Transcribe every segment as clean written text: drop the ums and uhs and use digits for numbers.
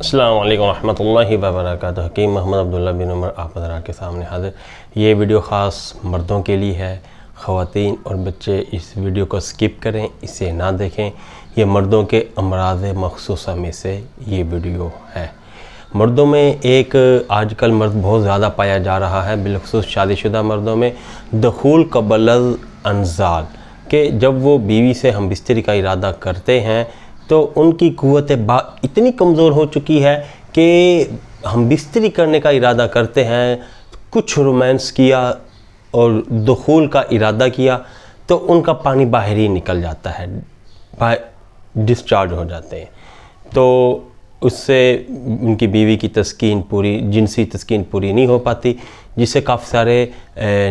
अस्सलाम वालेकुम रहमतुल्लाहि व बरकातुहू। हकीम मोहम्मद अब्दुल्ला बिन उमर आप हज़रात के सामने हाज़िर। ये वीडियो ख़ास मर्दों के लिए है। ख़वातीन और बच्चे इस वीडियो को स्किप करें, इसे ना देखें। ये मर्दों के अमराज़ मख़सूसा में से ये वीडियो है। मर्दों में एक आजकल मर्द बहुत ज़्यादा पाया जा रहा है, बिलख़ुसूस शादीशुदा मर्दों में, दख़ूल क़ब्ल अनज़ाल के जब वो बीवी से हम बिस्तरी का इरादा करते हैं तो उनकी क़ुव्वत बा इतनी कमज़ोर हो चुकी है कि हम बिस्तरी करने का इरादा करते हैं, कुछ रोमांस किया और दुखूल का इरादा किया तो उनका पानी बाहर ही निकल जाता है, डिस्चार्ज हो जाते हैं। तो उससे उनकी बीवी की तस्कीन पूरी, जिनसी तस्कीन पूरी नहीं हो पाती, जिससे काफ़ी सारे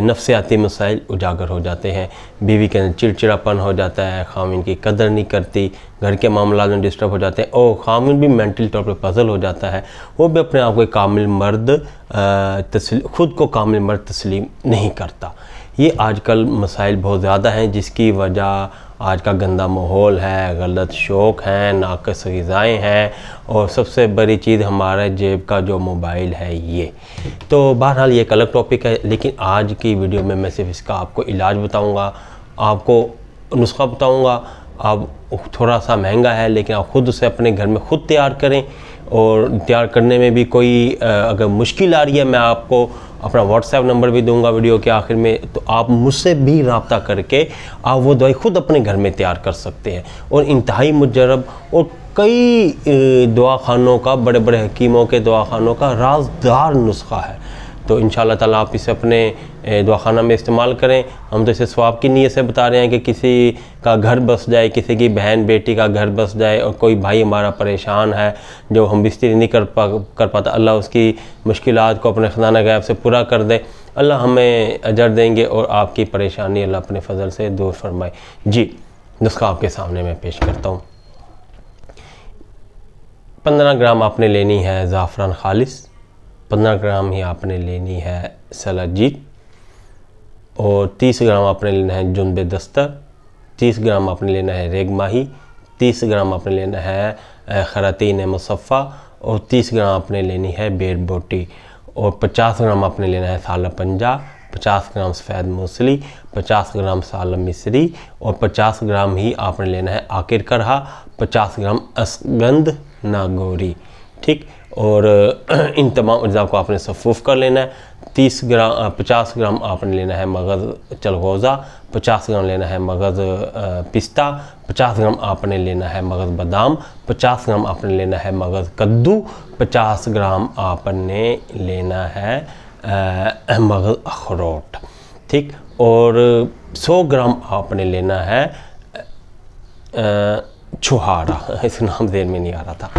नफ्सियाती मसाइल उजागर हो जाते हैं। बीवी के अंदर चिड़चिड़ापन हो जाता है, खामिन की कदर नहीं करती, घर के मामला में डिस्टर्ब हो जाते हैं और खामिन भी मेंटल तौर पर पजल हो जाता है। वो भी अपने आप को कामिल मर्द ख़ुद को कामिल मर्द तस्लीम नहीं करता। ये आजकल मसाइल बहुत ज़्यादा हैं, जिसकी वजह आज का गंदा माहौल है, गलत शौक़ हैं, नाक़िस ग़िज़ाएँ हैं और सबसे बड़ी चीज़ हमारे जेब का जो मोबाइल है ये। तो बहरहाल ये एक अलग टॉपिक है, लेकिन आज की वीडियो में मैं सिर्फ इसका आपको इलाज बताऊंगा, आपको नुस्खा बताऊंगा। आप थोड़ा सा महंगा है, लेकिन आप ख़ुद उसे अपने घर में ख़ुद तैयार करें। और तैयार करने में भी कोई अगर मुश्किल आ रही है, मैं आपको अपना व्हाट्सएप नंबर भी दूंगा वीडियो के आखिर में, तो आप मुझसे भी रब्ता करके आप वो दवाई ख़ुद अपने घर में तैयार कर सकते हैं। और इंतहाई मुजरब और कई दवाखानों का, बड़े बड़े हकीमों के दवाखानों का राजदार नुस्खा है। तो इंशाअल्लाह ताला आप इसे अपने दवाखाना में इस्तेमाल करें। हम तो इसे सवाब की नीयत से बता रहे हैं कि किसी का घर बस जाए, किसी की बहन बेटी का घर बस जाए और कोई भाई हमारा परेशान है जो हम बिस्तरी नहीं कर पाता, अल्लाह उसकी मुश्किलात को अपने ख़ज़ाना गैब से पूरा कर दे। अल्लाह हमें अजर देंगे और आपकी परेशानी अल्लाह अपने फ़ज़ल से दूर फरमाए। जी, नुस्खा आपके सामने मैं पेश करता हूँ। 15 ग्राम आपने लेनी है ज़ाफ़रान खालिस, 15 ग्राम ही आपने लेनी है सलाजीत और 30 ग्राम आपने लेना है जुनबे दस्तर, 30 ग्राम आपने लेना है रेग माही, 30 ग्राम आपने लेना है खरातीन मुसफ़ा और 30 ग्राम आपने लेनी है बेर बोटी और 50 ग्राम आपने लेना है साला पंजा, 50 ग्राम सफ़ेद मूसली, 50 ग्राम सालम मिस्री और 50 ग्राम ही आपने लेना है आकिर करहा, 50 ग्राम असगंध नागौरी। ठीक, और इन तमाम अज्जा को आपने सफ़ूफ़ कर लेना है। 50 ग्राम आपने लेना है मगज़ चलगोज़ा, 50 ग्राम लेना है मगज़ पिस्ता, 50 ग्राम आपने लेना है मगज़ बादाम, 50 ग्राम आपने लेना है मगज़ कद्दू, 50 ग्राम आपने लेना है मगज़ अखरोट। ठीक, और 100 ग्राम आपने लेना है छुहारा, इस नाम देर में नहीं आ रहा था,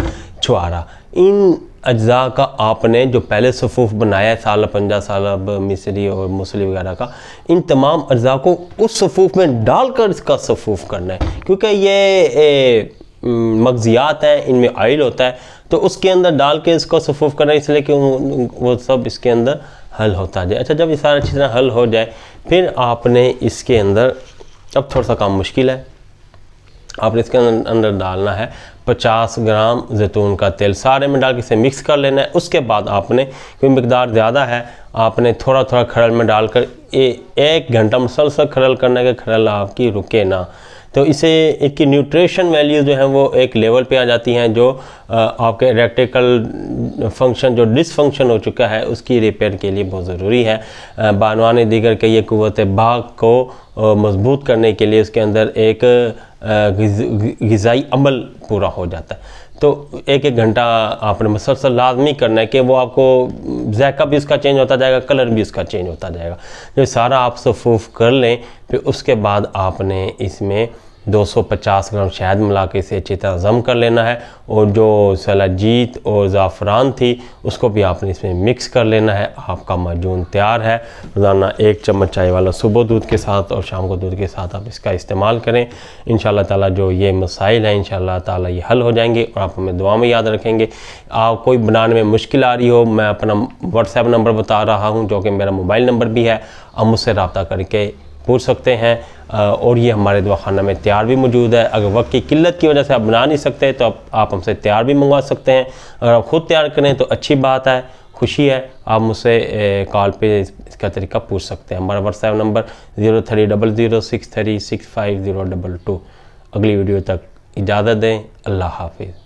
छुहारा। इन अज्जा का आपने जो पहले सफ़ूफ़ बनाया है, साला पंजा, सालब मिस्री और मूसली वगैरह का, इन तमाम अज्जा को उस सफ़ूफ़ में डालकर इसका सफ़ूफ़ करना है, क्योंकि ये मग़ज़ियात हैं, इनमें ऑयल होता है, तो उसके अंदर डाल के इसको सफ़ूफ़ करना है, इसलिए कि वो सब इसके अंदर हल होता जाए। अच्छा, जब ये सारा अच्छी तरह हल हो जाए, फिर आपने इसके अंदर, अब थोड़ा सा काम मुश्किल है, आपने इसके अंदर डालना है 50 ग्राम जैतून का तेल, सारे में डाल के इसे मिक्स कर लेना है। उसके बाद आपने, क्योंकि मिकदार ज़्यादा है, आपने थोड़ा थोड़ा खरल में डालकर 1 घंटा मुसलसल खरल करना है कि खरल आपकी रुके ना। तो इसे इसकी न्यूट्रिशन वैल्यू जो है वो एक लेवल पे आ जाती हैं, जो आपके इरेक्टिकल फंक्शन जो डिसफंक्शन हो चुका है उसकी रिपेयर के लिए बहुत ज़रूरी है। बानवान दीगर के ये क़ुव्वत बाग़ को मजबूत करने के लिए उसके अंदर एक ग़िज़ाई अमल पूरा हो जाता है। तो 1-1 घंटा आपने मुसलसल लाजमी करना है कि वो आपको ज़ायका भी उसका चेंज होता जाएगा, कलर भी उसका चेंज होता जाएगा। जो सारा आप सफ़ूफ़ कर लें, फिर उसके बाद आपने इसमें 250 ग्राम शहद मिला के इसे अच्छी तरह ज़म कर लेना है और जो सलाजीत और ज़ाफ़रान थी उसको भी आपने इसमें मिक्स कर लेना है। आपका माजून तैयार है। रोज़ाना 1 चम्मच चाय वाला सुबह दूध के साथ और शाम को दूध के साथ आप इसका इस्तेमाल करें। इंशाअल्लाह ताला जो ये मसाइल हैं इंशाअल्लाह ताला ये हल हो जाएंगे और आप हमें दुआ में याद रखेंगे। आप कोई बनाने में मुश्किल आ रही हो, मैं अपना व्हाट्सएप नंबर बता रहा हूँ जो कि मेरा मोबाइल नंबर भी है, आप मुझसे रब्ता करके पूछ सकते हैं। और ये हमारे दवाखाना में तैयार भी मौजूद है। अगर वक्त की किल्लत की वजह से आप बना नहीं सकते तो आप हमसे तैयार भी मंगवा सकते हैं। अगर आप ख़ुद तैयार करें तो अच्छी बात है, खुशी है। आप मुझसे कॉल पे इसका तरीका पूछ सकते हैं। हमारा व्हाट्सएप नंबर 0300636502। अगली वीडियो तक इजाज़त दें। अल्लाह हाफिज़।